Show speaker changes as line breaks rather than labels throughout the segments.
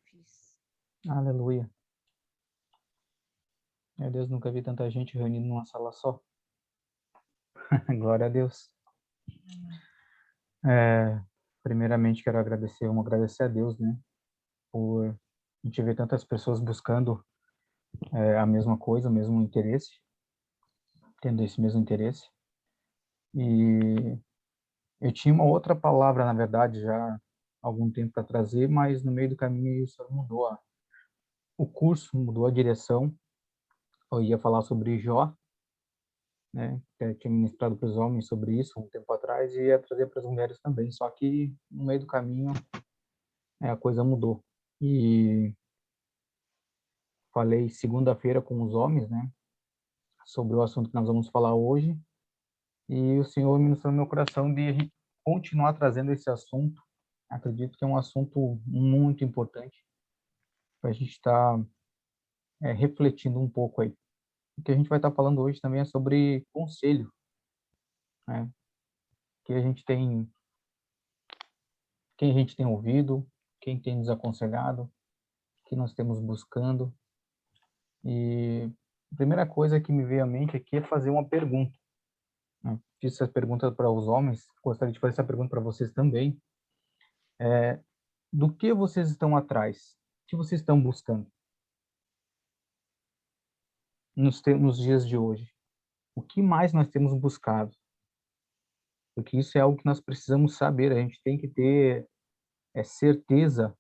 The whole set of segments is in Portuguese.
que eu fiz.
Aleluia. Meu Deus, nunca vi tanta gente reunida numa sala só. Glória a Deus. Primeiramente, quero agradecer a Deus, né, por a gente ver tantas pessoas buscando a mesma coisa, o mesmo interesse, tendo esse mesmo interesse. E eu tinha uma outra palavra, na verdade, já há algum tempo para trazer, mas no meio do caminho isso mudou o curso, mudou a direção. Eu ia falar sobre Jó, né? Eu tinha ministrado para os homens sobre isso um tempo atrás e ia trazer para as mulheres também. Só que no meio do caminho a coisa mudou. E falei segunda-feira com os homens, né? Sobre o assunto que nós vamos falar hoje. E o Senhor ministrou no meu coração de a gente continuar trazendo esse assunto. Acredito que é um assunto muito importante para a gente estar refletindo um pouco aí. O que a gente vai estar falando hoje também é sobre conselho, né? Que a gente tem, quem a gente tem ouvido, quem tem nos aconselhado, que nós temos buscando. E a primeira coisa que me veio à mente aqui é fazer uma pergunta, né? Fiz essa pergunta para os homens, gostaria de fazer essa pergunta para vocês também. Do que vocês estão atrás? O que vocês estão buscando nos dias de hoje? O que mais nós temos buscado? Porque isso é algo que nós precisamos saber, a gente tem que ter certeza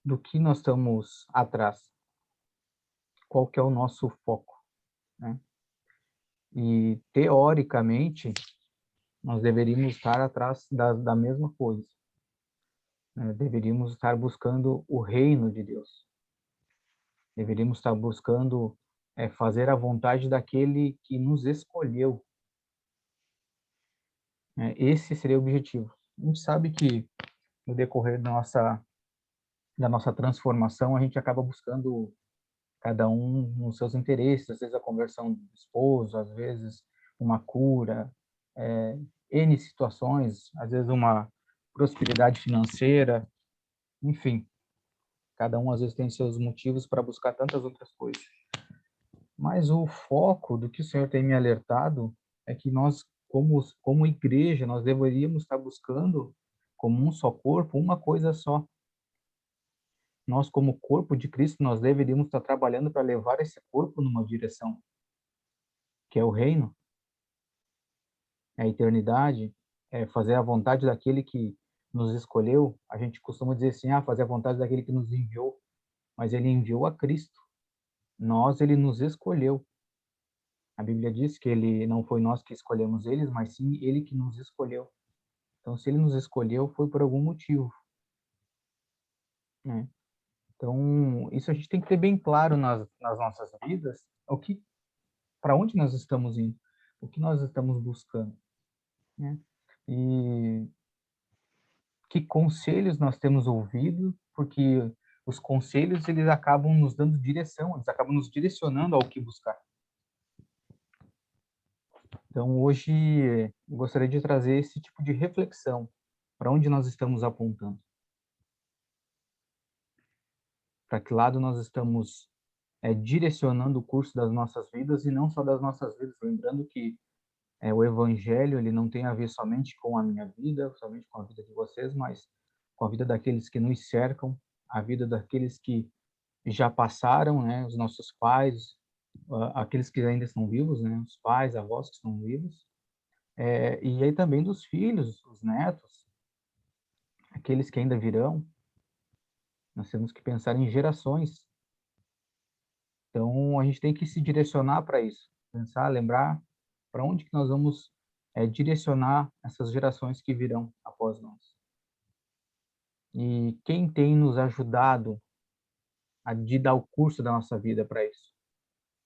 do que nós estamos atrás, qual que é o nosso foco, né? E, teoricamente, nós deveríamos estar atrás da mesma coisa, né? Deveríamos estar buscando o reino de Deus, deveríamos estar buscando fazer a vontade daquele que nos escolheu, né? Esse seria o objetivo. A gente sabe que no decorrer da nossa transformação, a gente acaba buscando cada um nos seus interesses, às vezes a conversão do esposo, às vezes uma cura, N situações, às vezes uma prosperidade financeira, enfim, cada um às vezes tem seus motivos para buscar tantas outras coisas. Mas o foco do que o Senhor tem me alertado é que nós, como igreja, nós deveríamos estar buscando, como um só corpo, uma coisa só. Nós, como corpo de Cristo, nós deveríamos estar trabalhando para levar esse corpo numa direção, que é o reino, é a eternidade, é fazer a vontade daquele que nos escolheu. A gente costuma dizer assim, fazer a vontade daquele que nos enviou, mas ele enviou a Cristo. Ele nos escolheu. A Bíblia diz que ele não foi nós que escolhemos eles, mas sim ele que nos escolheu. Então, se ele nos escolheu, foi por algum motivo, né? Então, isso a gente tem que ter bem claro nas nossas vidas, para onde nós estamos indo, o que nós estamos buscando, né? E que conselhos nós temos ouvido, porque os conselhos eles acabam nos dando direção, eles acabam nos direcionando ao que buscar. Então, hoje, eu gostaria de trazer esse tipo de reflexão, para onde nós estamos apontando, para que lado nós estamos direcionando o curso das nossas vidas, e não só das nossas vidas, lembrando que o evangelho ele não tem a ver somente com a minha vida, somente com a vida de vocês, mas com a vida daqueles que nos cercam, a vida daqueles que já passaram, né, os nossos pais, aqueles que ainda estão vivos, né, os pais, avós que estão vivos, e aí também dos filhos, os netos, aqueles que ainda virão. Nós temos que pensar em gerações. Então, a gente tem que se direcionar para isso, pensar, lembrar para onde que nós vamos direcionar essas gerações que virão após nós. E quem tem nos ajudado de dar o curso da nossa vida para isso?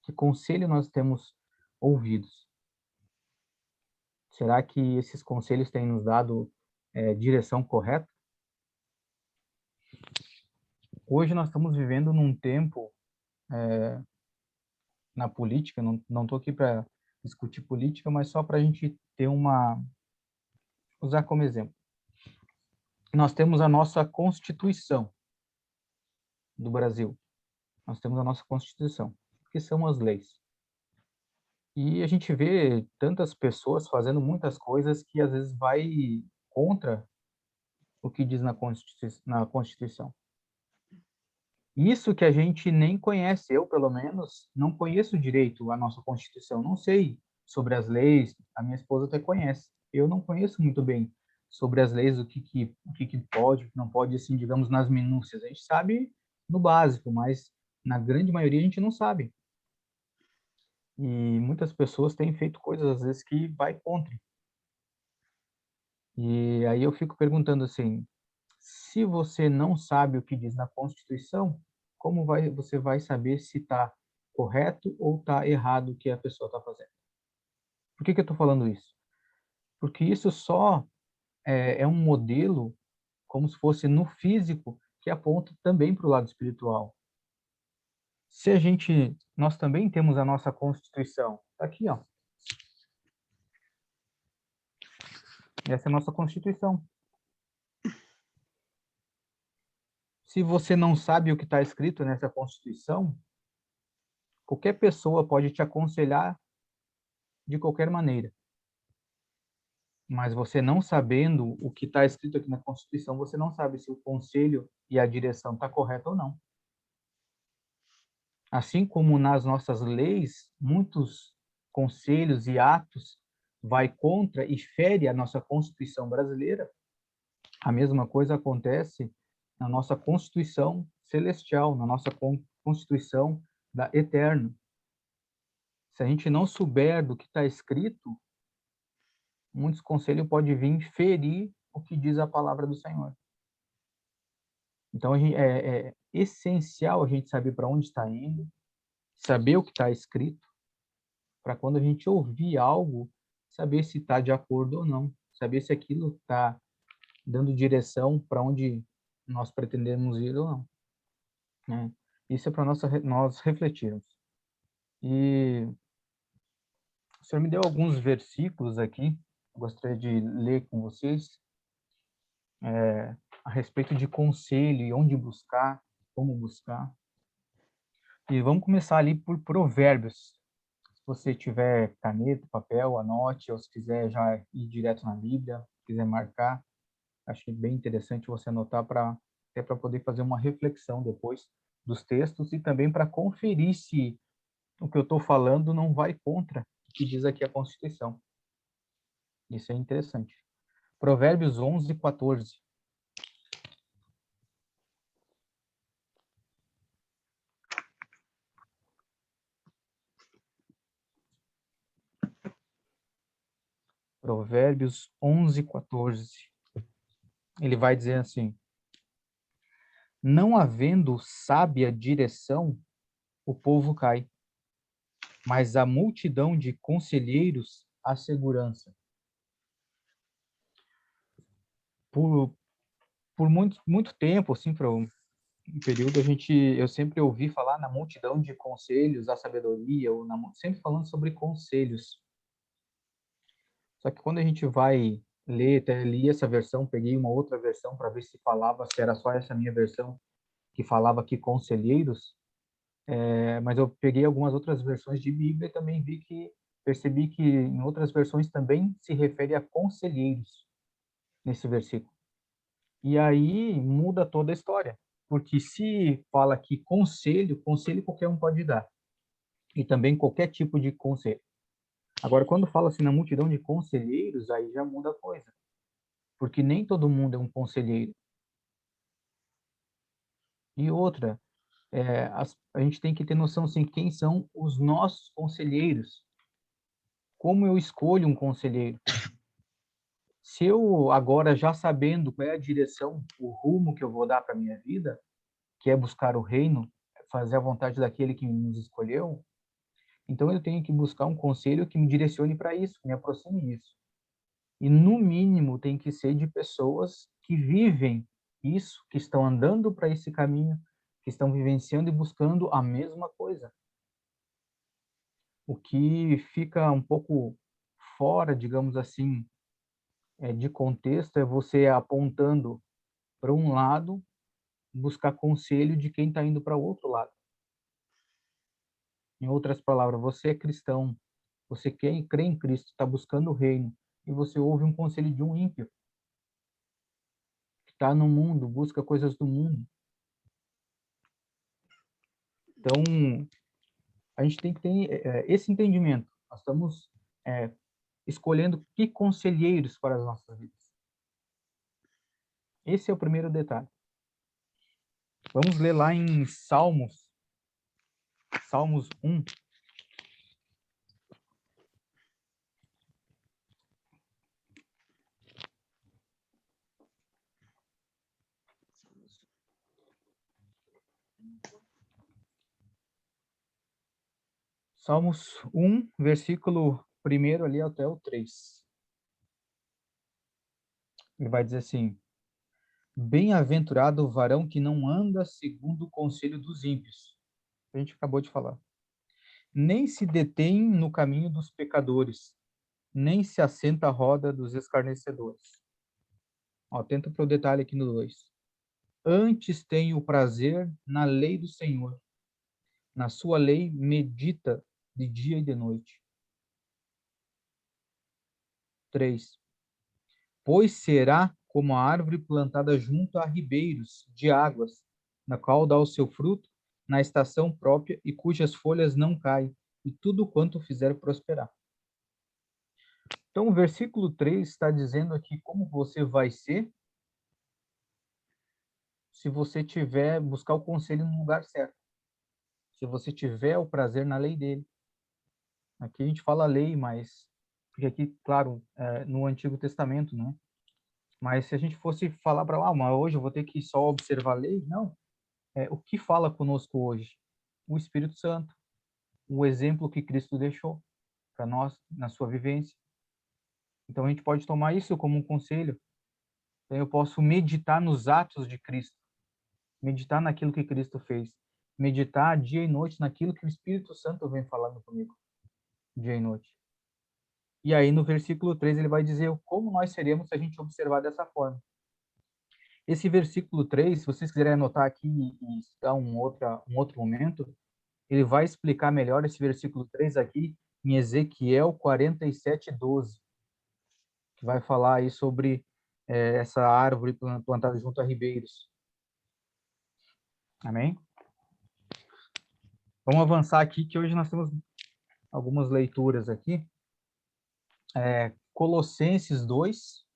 Que conselho nós temos ouvidos? Será que esses conselhos têm nos dado direção correta? Hoje nós estamos vivendo num tempo na política, não estou aqui para discutir política, mas só para a gente ter usar como exemplo. Nós temos a nossa Constituição, do Brasil? Nós temos a nossa Constituição, que são as leis. E a gente vê tantas pessoas fazendo muitas coisas que às vezes vai contra o que diz na Constituição. Isso que a gente nem conhece, eu pelo menos não conheço direito a nossa Constituição, não sei sobre as leis, a minha esposa até conhece. Eu não conheço muito bem sobre as leis, o que pode, o que não pode, assim, digamos, nas minúcias. A gente sabe no básico, mas na grande maioria a gente não sabe. E muitas pessoas têm feito coisas, às vezes, que vai contra. E aí eu fico perguntando assim, se você não sabe o que diz na Constituição, como você vai saber se está correto ou está errado o que a pessoa está fazendo? Por que eu estou falando isso? Porque isso só é um modelo, como se fosse no físico, que aponta também para o lado espiritual. Nós também temos a nossa Constituição. Está aqui, ó. Essa é a nossa Constituição. Se você não sabe o que está escrito nessa Constituição, qualquer pessoa pode te aconselhar de qualquer maneira. Mas você não sabendo o que está escrito aqui na Constituição, você não sabe se o conselho e a direção está correto ou não. Assim como nas nossas leis, muitos conselhos e atos vai contra e fere a nossa Constituição brasileira, a mesma coisa acontece na nossa Constituição celestial, na nossa Constituição da eterna. Se a gente não souber do que está escrito, muitos conselhos podem vir ferir o que diz a palavra do Senhor. Então, é essencial a gente saber para onde está indo, saber o que está escrito, para quando a gente ouvir algo, saber se está de acordo ou não, saber se aquilo está dando direção para onde nós pretendemos ir ou não. Né? Isso é para nós refletirmos. E o Senhor me deu alguns versículos aqui, gostaria de ler com vocês, a respeito de conselho e onde buscar, como buscar. E vamos começar ali por Provérbios. Se você tiver caneta, papel, anote, ou se quiser já ir direto na Bíblia, quiser marcar, acho bem interessante você anotar até para poder fazer uma reflexão depois dos textos e também para conferir se o que eu estou falando não vai contra o que diz aqui a Constituição. Isso é interessante. Provérbios 11, 14. Provérbios 11, 14. Ele vai dizer assim: não havendo sábia direção, o povo cai, mas a multidão de conselheiros a segurança. Por, por muito tempo, assim, para um período, eu sempre ouvi falar na multidão de conselhos, a sabedoria, sempre falando sobre conselhos. Só que quando a gente vai ler, até li essa versão, peguei uma outra versão para ver se falava, se era só essa minha versão que falava que conselheiros, mas eu peguei algumas outras versões de Bíblia e também percebi que em outras versões também se refere a conselheiros nesse versículo. E aí muda toda a história, porque se fala que conselho qualquer um pode dar, e também qualquer tipo de conselho. Agora, quando fala assim na multidão de conselheiros, aí já muda a coisa, porque nem todo mundo é um conselheiro. E outra, a gente tem que ter noção assim, quem são os nossos conselheiros. Como eu escolho um conselheiro? Se eu agora já sabendo qual é a direção, o rumo que eu vou dar para minha vida, que é buscar o reino, fazer a vontade daquele que nos escolheu, então eu tenho que buscar um conselho que me direcione para isso, que me aproxime disso. E no mínimo tem que ser de pessoas que vivem isso, que estão andando para esse caminho, que estão vivenciando e buscando a mesma coisa. O que fica um pouco fora, digamos assim, de contexto é você apontando para um lado buscar conselho de quem está indo para o outro lado. Em outras palavras, você é cristão, você crê em Cristo, está buscando o reino, e você ouve um conselho de um ímpio, que está no mundo, busca coisas do mundo. Então, a gente tem que ter esse entendimento. Nós estamos escolhendo que conselheiros para as nossas vidas. Esse é o primeiro detalhe. Vamos ler lá em Salmos 1. Salmos 1, versículo 1 ali até o 3. Ele vai dizer assim: Bem-aventurado o varão que não anda segundo o conselho dos ímpios. A gente acabou de falar. Nem se detém no caminho dos pecadores, nem se assenta à roda dos escarnecedores. Atenta para o detalhe aqui no 2. Antes tem o prazer na lei do Senhor. Na sua lei medita de dia e de noite. 3. Pois será como a árvore plantada junto a ribeiros de águas, na qual dá o seu fruto na estação própria e cujas folhas não caem, e tudo quanto fizer prosperar. Então, o versículo 3 está dizendo aqui como você vai ser se você tiver, buscar o conselho no lugar certo. Se você tiver o prazer na lei dele. Aqui a gente fala lei, mas porque aqui, claro, no Antigo Testamento, né? Mas se a gente fosse falar para lá, mas hoje eu vou ter que só observar a lei, não. O que fala conosco hoje? O Espírito Santo, o exemplo que Cristo deixou para nós na sua vivência. Então a gente pode tomar isso como um conselho. Então eu posso meditar nos atos de Cristo, meditar naquilo que Cristo fez, meditar dia e noite naquilo que o Espírito Santo vem falando comigo, dia e noite. E aí no versículo 3 ele vai dizer como nós seremos se a gente observar dessa forma. Esse versículo 3, se vocês quiserem anotar aqui e dar um outro momento, ele vai explicar melhor esse versículo 3 aqui em Ezequiel 47:12, que vai falar aí sobre essa árvore plantada junto a ribeiros. Amém? Vamos avançar aqui, que hoje nós temos algumas leituras aqui. Colossenses 2.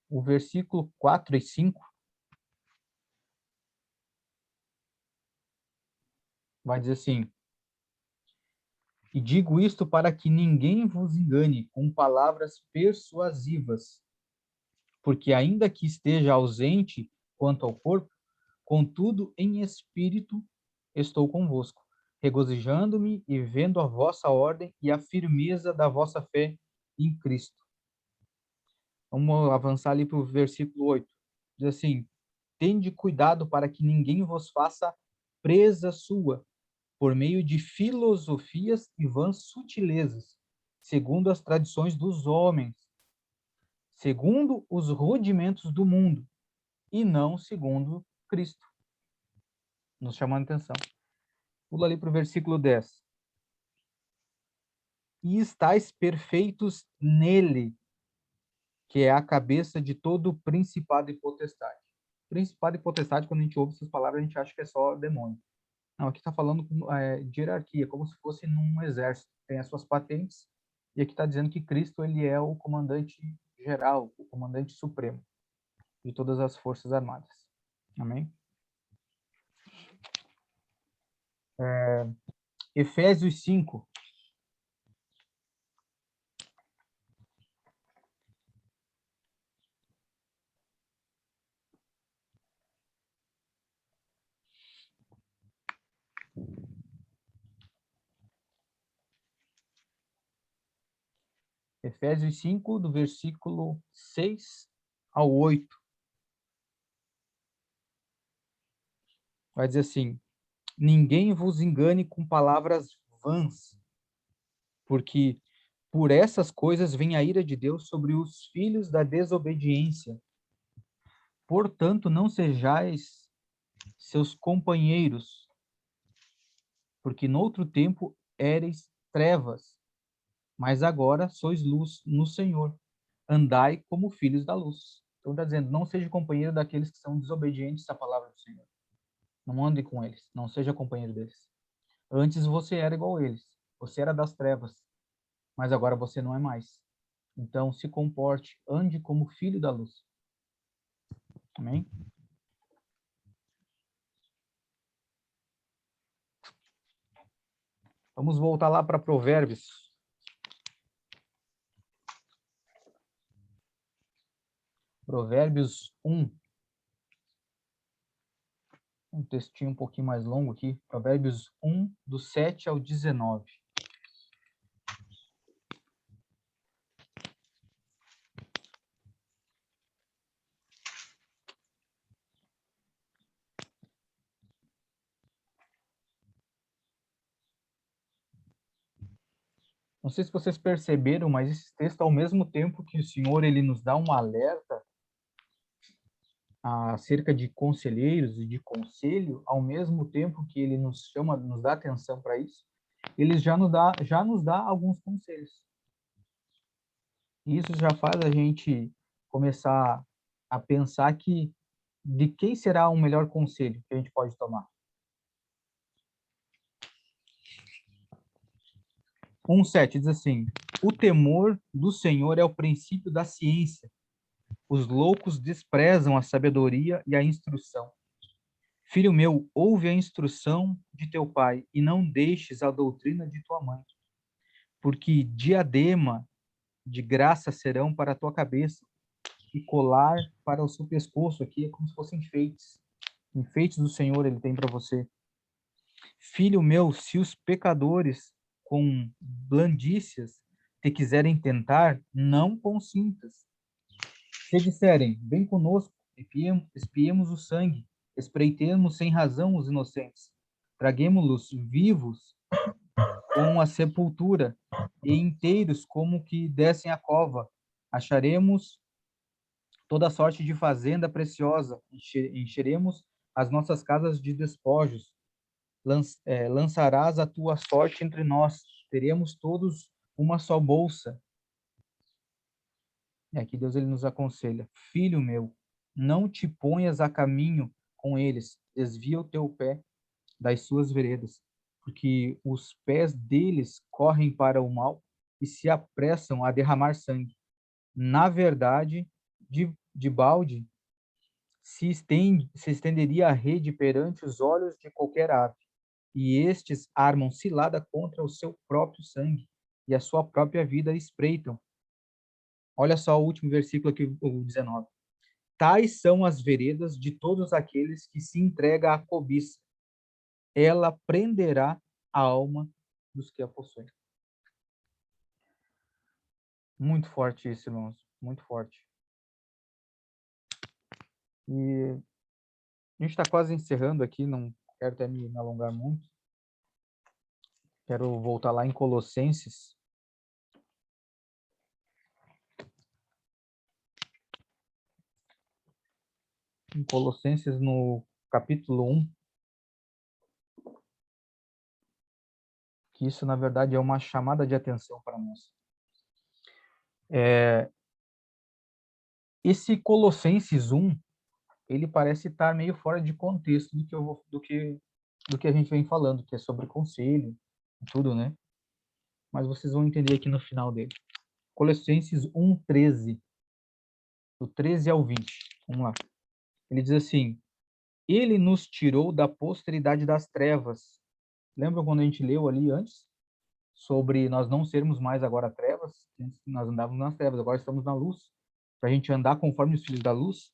O versículo 4 e 5 vai dizer assim: E digo isto para que ninguém vos engane com palavras persuasivas, porque ainda que esteja ausente quanto ao corpo, contudo em espírito estou convosco, regozijando-me e vendo a vossa ordem e a firmeza da vossa fé em Cristo. Vamos avançar ali para o versículo 8. Diz assim: Tende cuidado para que ninguém vos faça presa sua, por meio de filosofias e vãs sutilezas, segundo as tradições dos homens, segundo os rudimentos do mundo, e não segundo Cristo. Nos chamando a atenção. Pula ali para o versículo 10. E estáis perfeitos nele, que é a cabeça de todo principado e potestade. Principado e potestade, quando a gente ouve essas palavras, a gente acha que é só demônio. Não, aqui está falando de hierarquia, como se fosse num exército. Tem as suas patentes, e aqui está dizendo que Cristo ele é o comandante geral, o comandante supremo de todas as forças armadas. Amém? Efésios 5. Efésios 5, do versículo 6 ao 8. Vai dizer assim: Ninguém vos engane com palavras vãs, porque por essas coisas vem a ira de Deus sobre os filhos da desobediência. Portanto, não sejais seus companheiros, porque noutro tempo éreis trevas, mas agora sois luz no Senhor. Andai como filhos da luz. Então está dizendo, não seja companheiro daqueles que são desobedientes à palavra do Senhor. Não ande com eles, não seja companheiro deles. Antes você era igual a eles, você era das trevas, mas agora você não é mais. Então se comporte, ande como filho da luz. Amém? Vamos voltar lá para Provérbios. Provérbios 1. Um textinho um pouquinho mais longo aqui. Provérbios 1, do 7 ao 19. Não sei se vocês perceberam, mas esse texto, ao mesmo tempo que o Senhor ele nos dá um alerta acerca de conselheiros e de conselho, ao mesmo tempo que ele nos chama, nos dá atenção para isso, ele já nos dá alguns conselhos. E isso já faz a gente começar a pensar que de quem será o melhor conselho que a gente pode tomar. 1:7 diz assim: o temor do Senhor é o princípio da ciência. Os loucos desprezam a sabedoria e a instrução. Filho meu, ouve a instrução de teu pai e não deixes a doutrina de tua mãe, porque diadema de graça serão para a tua cabeça e colar para o seu pescoço. Aqui é como se fossem enfeites. Enfeites do Senhor ele tem para você. Filho meu, se os pecadores com blandícias te quiserem tentar, não consintas. Se disserem, vem conosco, espiemos o sangue, espreitemos sem razão os inocentes, traguemo-los vivos com a sepultura, e inteiros como que descem a cova, acharemos toda sorte de fazenda preciosa, encheremos as nossas casas de despojos, lançarás a tua sorte entre nós, teremos todos uma só bolsa. E aqui Deus ele nos aconselha: filho meu, não te ponhas a caminho com eles, desvia o teu pé das suas veredas, porque os pés deles correm para o mal e se apressam a derramar sangue. Na verdade, de balde se estenderia a rede perante os olhos de qualquer ave, e estes armam cilada contra o seu próprio sangue, e a sua própria vida espreitam. Olha só o último versículo aqui, o 19. Tais são as veredas de todos aqueles que se entregam à cobiça. Ela prenderá a alma dos que a possuem. Muito forte isso, irmãos. Muito forte. E a gente está quase encerrando aqui, não quero até me alongar muito. Quero voltar lá em Colossenses. Em Colossenses, no capítulo 1, que isso, na verdade, é uma chamada de atenção para nós. Esse Colossenses 1, ele parece estar meio fora de contexto do que a gente vem falando, que é sobre conselho, tudo, né? Mas vocês vão entender aqui no final dele. Colossenses 1:13, do 13 ao 20. Vamos lá. Ele diz assim: ele nos tirou da posteridade das trevas. Lembra quando a gente leu ali antes? Sobre nós não sermos mais agora trevas? Antes nós andávamos nas trevas, agora estamos na luz. Para a gente andar conforme os filhos da luz.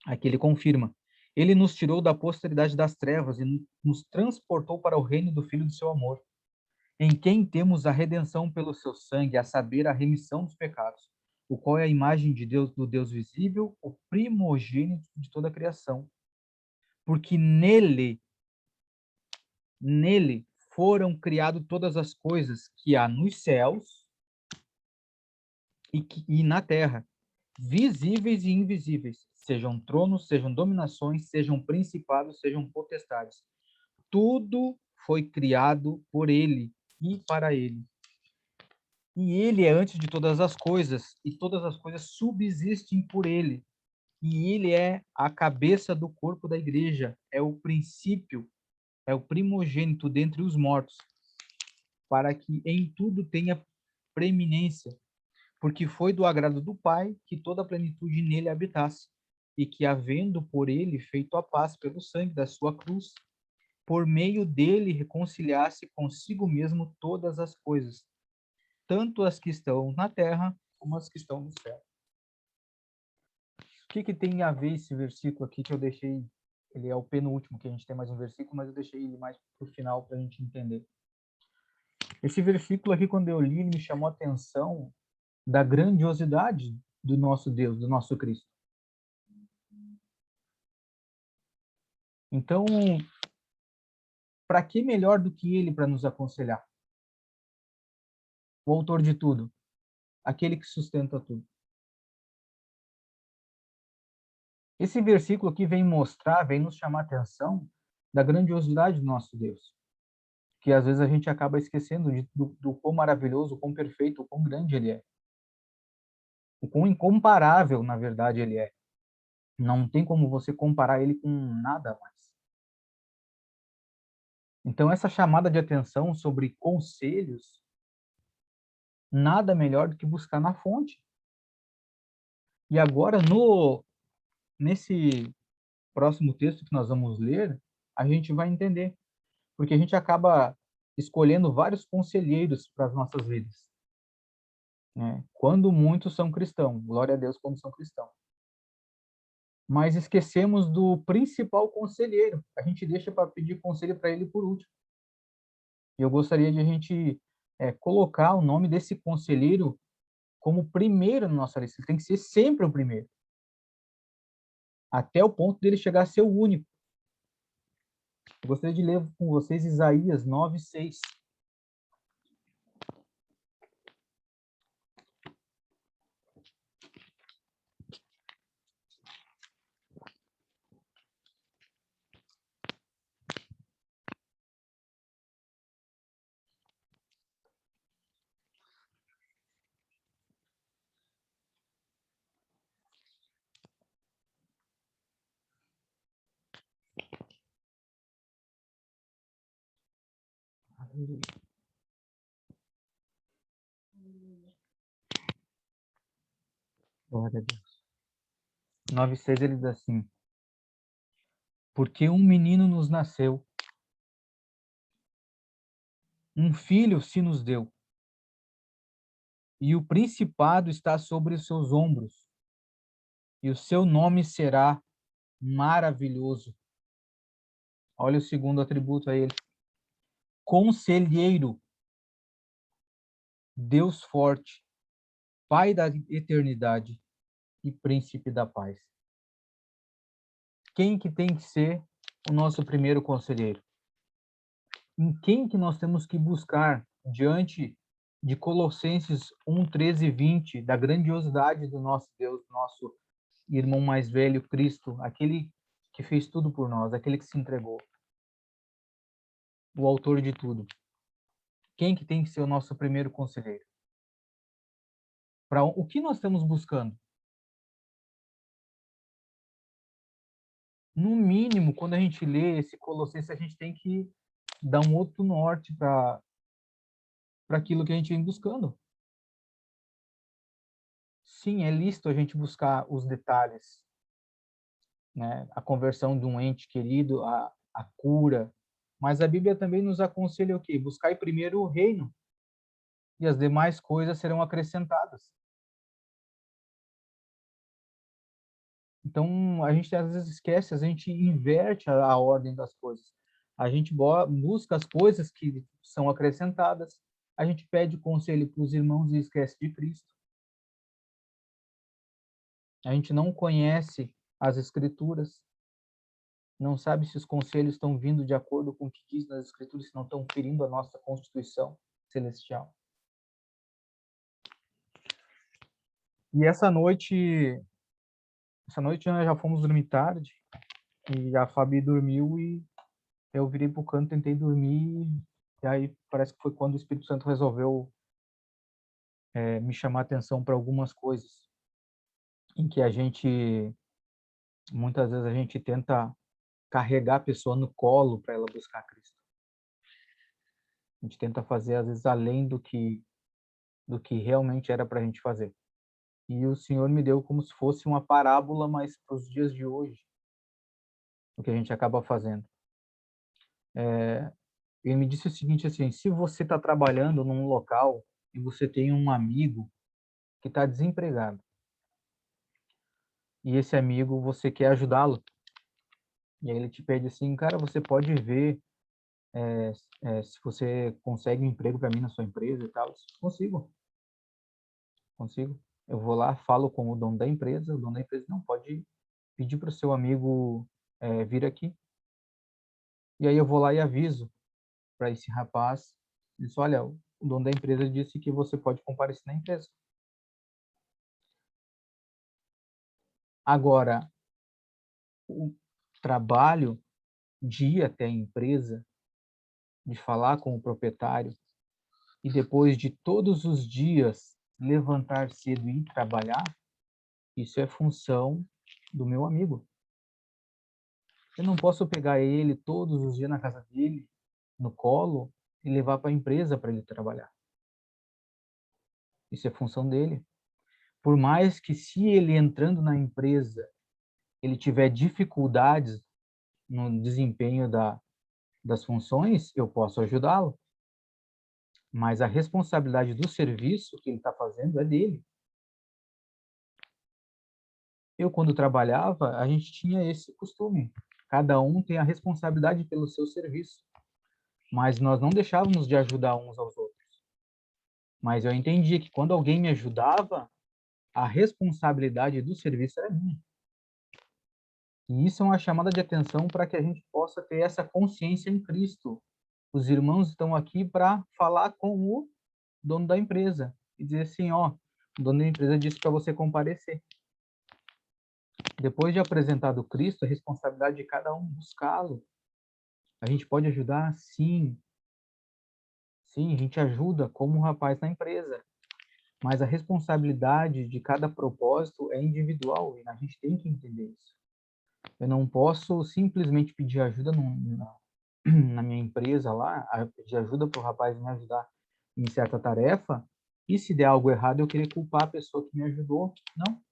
Aqui ele confirma. Ele nos tirou da posteridade das trevas e nos transportou para o reino do Filho do seu amor, em quem temos a redenção pelo seu sangue, a saber, a remissão dos pecados, o qual é a imagem de Deus, do Deus visível, o primogênito de toda a criação. Porque nele foram criadas todas as coisas que há nos céus e na terra, visíveis e invisíveis, sejam tronos, sejam dominações, sejam principados, sejam potestades. Tudo foi criado por ele e para ele. E ele é antes de todas as coisas, e todas as coisas subsistem por ele. E ele é a cabeça do corpo da igreja, é o princípio, é o primogênito dentre os mortos, para que em tudo tenha preeminência, porque foi do agrado do Pai que toda a plenitude nele habitasse, e que, havendo por ele feito a paz pelo sangue da sua cruz, por meio dele reconciliasse consigo mesmo todas as coisas, tanto as que estão na terra como as que estão no céu. O que tem a ver esse versículo aqui que eu deixei? Ele é o penúltimo, que a gente tem mais um versículo, mas eu deixei ele mais para o final para a gente entender. Esse versículo aqui, quando eu li, ele me chamou a atenção da grandiosidade do nosso Deus, do nosso Cristo. Então, para que melhor do que ele para nos aconselhar? O autor de tudo, aquele que sustenta tudo. Esse versículo aqui vem mostrar, vem nos chamar a atenção da grandiosidade do nosso Deus, que às vezes a gente acaba esquecendo do quão maravilhoso, o quão perfeito, o quão grande ele é. O quão incomparável, na verdade, ele é. Não tem como você comparar ele com nada mais. Então, essa chamada de atenção sobre conselhos, nada melhor do que buscar na fonte. E agora, nesse próximo texto que nós vamos ler, a gente vai entender. Porque a gente acaba escolhendo vários conselheiros para as nossas vidas, né? Quando muitos são cristãos, glória a Deus quando são cristãos. Mas esquecemos do principal conselheiro. A gente deixa para pedir conselho para ele por último. E eu gostaria de a gente colocar o nome desse conselheiro como primeiro na nossa lista. Ele tem que ser sempre o primeiro, até o ponto dele chegar a ser o único. Eu gostaria de ler com vocês Isaías 9:6. Glória a Deus. 9:6 ele diz assim: porque um menino nos nasceu, um filho se nos deu, e o principado está sobre os seus ombros, e o seu nome será maravilhoso. Olha o segundo atributo a ele: conselheiro, Deus forte, Pai da eternidade e príncipe da paz. Quem que tem que ser o nosso primeiro conselheiro? Em quem que nós temos que buscar diante de Colossenses 1:13 e 20, da grandiosidade do nosso Deus, nosso irmão mais velho, Cristo, aquele que fez tudo por nós, aquele que se entregou, o autor de tudo. Quem que tem que ser o nosso primeiro conselheiro? Para o que nós estamos buscando? No mínimo, quando a gente lê esse Colossenses, a gente tem que dar um outro norte para aquilo que a gente vem buscando. Sim, é lícito a gente buscar os detalhes, né? A conversão de um ente querido, a cura. Mas a Bíblia também nos aconselha o quê? Buscar primeiro o reino, e as demais coisas serão acrescentadas. Então, a gente às vezes esquece, a gente inverte a ordem das coisas. A gente busca as coisas que são acrescentadas, a gente pede conselho para os irmãos e esquece de Cristo. A gente não conhece as Escrituras. não sabe se os conselhos estão vindo de acordo com o que diz nas Escrituras, se não estão ferindo a nossa Constituição celestial. E essa noite nós já fomos dormir tarde, e a Fabi dormiu e eu virei pro canto, tentei dormir, e aí parece que foi quando o Espírito Santo resolveu me chamar a atenção para algumas coisas, em que muitas vezes a gente tenta carregar a pessoa no colo para ela buscar Cristo. A gente tenta fazer, às vezes, além do que realmente era para a gente fazer. E o Senhor me deu como se fosse uma parábola, mas para os dias de hoje, o que a gente acaba fazendo. Ele me disse o seguinte, assim, se você está trabalhando num local e você tem um amigo que está desempregado, e esse amigo você quer ajudá-lo, e aí ele te pede assim, cara, você pode ver se você consegue um emprego para mim na sua empresa e tal. Consigo. Eu vou lá, falo com o dono da empresa, o dono da empresa não pode pedir para o seu amigo vir aqui. E aí eu vou lá e aviso para esse rapaz, diz, olha, o dono da empresa disse que você pode comparecer na empresa. Agora, o trabalho de ir até a empresa, de falar com o proprietário, e depois de todos os dias levantar cedo e ir trabalhar, isso é função do meu amigo. Eu não posso pegar ele todos os dias na casa dele, no colo, e levar para a empresa para ele trabalhar. Isso é função dele. Por mais que, se ele entrando na empresa, ele tiver dificuldades no desempenho das funções, eu posso ajudá-lo. Mas a responsabilidade do serviço que ele está fazendo é dele. Eu, quando trabalhava, a gente tinha esse costume. Cada um tem a responsabilidade pelo seu serviço. Mas nós não deixávamos de ajudar uns aos outros. Mas eu entendia que quando alguém me ajudava, a responsabilidade do serviço era minha. E isso é uma chamada de atenção para que a gente possa ter essa consciência em Cristo. Os irmãos estão aqui para falar com o dono da empresa e dizer assim, ó, o dono da empresa disse para você comparecer. Depois de apresentado Cristo, a responsabilidade de cada um buscá-lo. A gente pode ajudar? Sim. Sim, a gente ajuda como um rapaz na empresa. Mas a responsabilidade de cada propósito é individual e a gente tem que entender isso. Eu não posso simplesmente pedir ajuda na minha empresa lá, pedir ajuda para o rapaz me ajudar em certa tarefa, e se der algo errado eu querer culpar a pessoa que me ajudou. Não.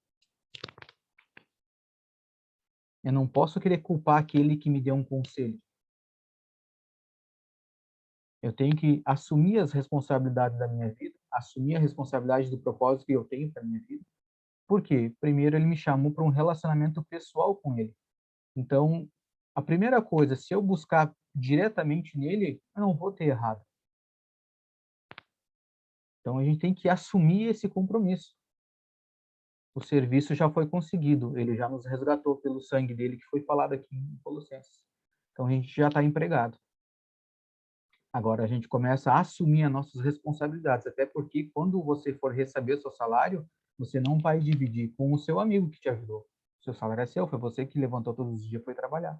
Eu não posso querer culpar aquele que me deu um conselho. Eu tenho que assumir as responsabilidades da minha vida, assumir a responsabilidade do propósito que eu tenho para minha vida. Por quê? Primeiro, ele me chamou para um relacionamento pessoal com ele. Então, a primeira coisa, se eu buscar diretamente nele, eu não vou ter errado. Então, a gente tem que assumir esse compromisso. O serviço já foi conseguido, ele já nos resgatou pelo sangue dele, que foi falado aqui em Colossenses. Então, a gente já está empregado. Agora, a gente começa a assumir as nossas responsabilidades, até porque quando você for receber o seu salário, você não vai dividir com o seu amigo que te ajudou. O seu salário é seu, foi você que levantou todos os dias e foi trabalhar.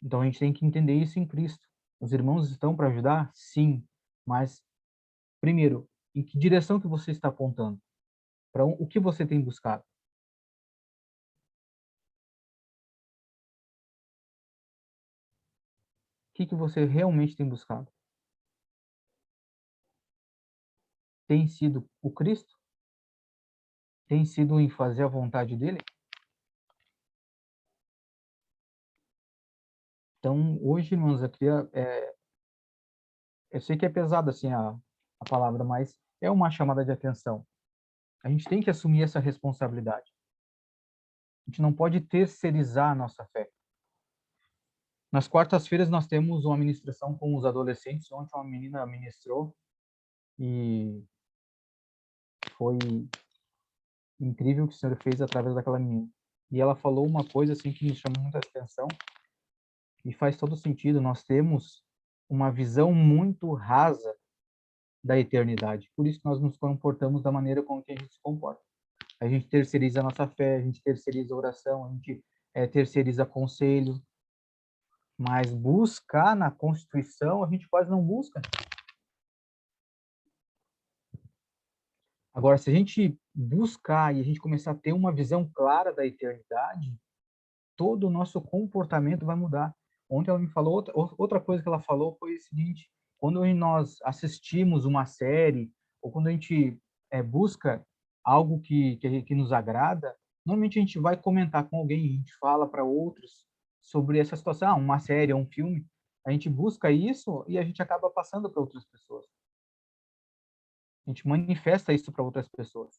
Então, a gente tem que entender isso em Cristo. Os irmãos estão para ajudar? Sim. Mas, primeiro, em que direção que você está apontando? Para o que você tem buscado? O que você realmente tem buscado? Tem sido o Cristo? Tem sido em fazer a vontade dele? Então, hoje, irmãos, eu sei que é pesado assim a palavra, mas é uma chamada de atenção. A gente tem que assumir essa responsabilidade. A gente não pode terceirizar a nossa fé. Nas quartas-feiras nós temos uma ministração com os adolescentes. Ontem uma menina ministrou e foi incrível o que o Senhor fez através daquela menina. E ela falou uma coisa assim que me chamou muita atenção e faz todo sentido. Nós temos uma visão muito rasa da eternidade. Por isso nós nos comportamos da maneira com que a gente se comporta. A gente terceiriza a nossa fé, a gente terceiriza a oração, a gente terceiriza conselho, mas buscar na Constituição a gente quase não busca. Agora, se a gente buscar e a gente começar a ter uma visão clara da eternidade, todo o nosso comportamento vai mudar. Ontem ela me falou, outra coisa que ela falou foi o seguinte: quando nós assistimos uma série, ou quando a gente busca algo que nos agrada, normalmente a gente vai comentar com alguém, a gente fala para outros sobre essa situação, uma série, um filme, a gente busca isso e a gente acaba passando para outras pessoas. A gente manifesta isso para outras pessoas.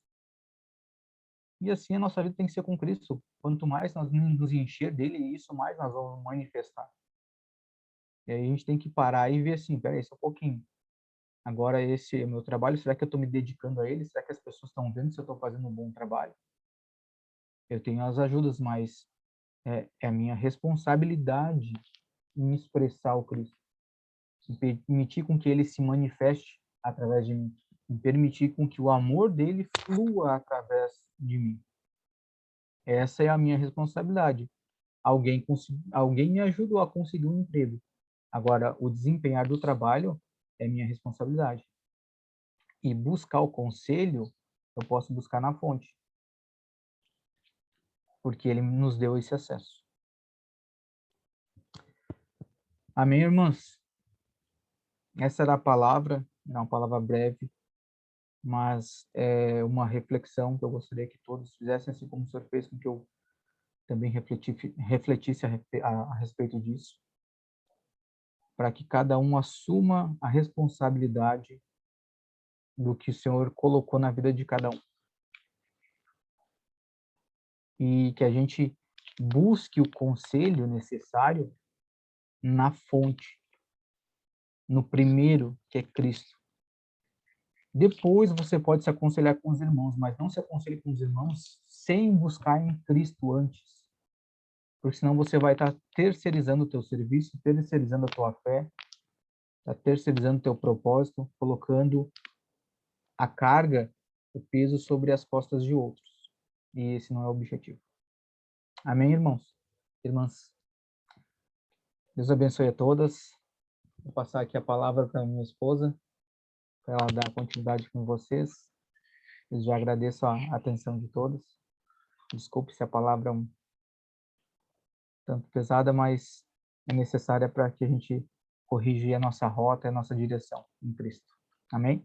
E assim a nossa vida tem que ser com Cristo. Quanto mais nós nos encher dele, isso mais nós vamos manifestar. E aí a gente tem que parar e ver assim, peraí, só um pouquinho. Agora esse é o meu trabalho, será que eu estou me dedicando a ele? Será que as pessoas estão vendo se eu estou fazendo um bom trabalho? Eu tenho as ajudas, mas é a minha responsabilidade em expressar o Cristo. Em permitir com que ele se manifeste através de mim. Em permitir com que o amor dele flua através de mim. Essa é a minha responsabilidade. Alguém me ajudou a conseguir um emprego. Agora, o desempenhar do trabalho é minha responsabilidade. E buscar o conselho, eu posso buscar na fonte. Porque ele nos deu esse acesso. Amém, irmãs? Essa era a palavra, é uma palavra breve, mas é uma reflexão que eu gostaria que todos fizessem, assim como o senhor fez, com que eu também refletisse a respeito disso, para que cada um assuma a responsabilidade do que o Senhor colocou na vida de cada um. E que a gente busque o conselho necessário na fonte, no primeiro, que é Cristo. Depois você pode se aconselhar com os irmãos, mas não se aconselhe com os irmãos sem buscar em Cristo antes. Porque senão você vai estar terceirizando o teu serviço, terceirizando a tua fé, está terceirizando o teu propósito, colocando a carga, o peso sobre as costas de outros. E esse não é o objetivo. Amém, irmãos? Irmãs? Deus abençoe a todas. Vou passar aqui a palavra para minha esposa, para ela dar continuidade com vocês. Eu já agradeço a atenção de todos. Desculpe se a palavra é um tanto pesada, mas é necessária para que a gente corrigir a nossa rota e a nossa direção em Cristo. Amém?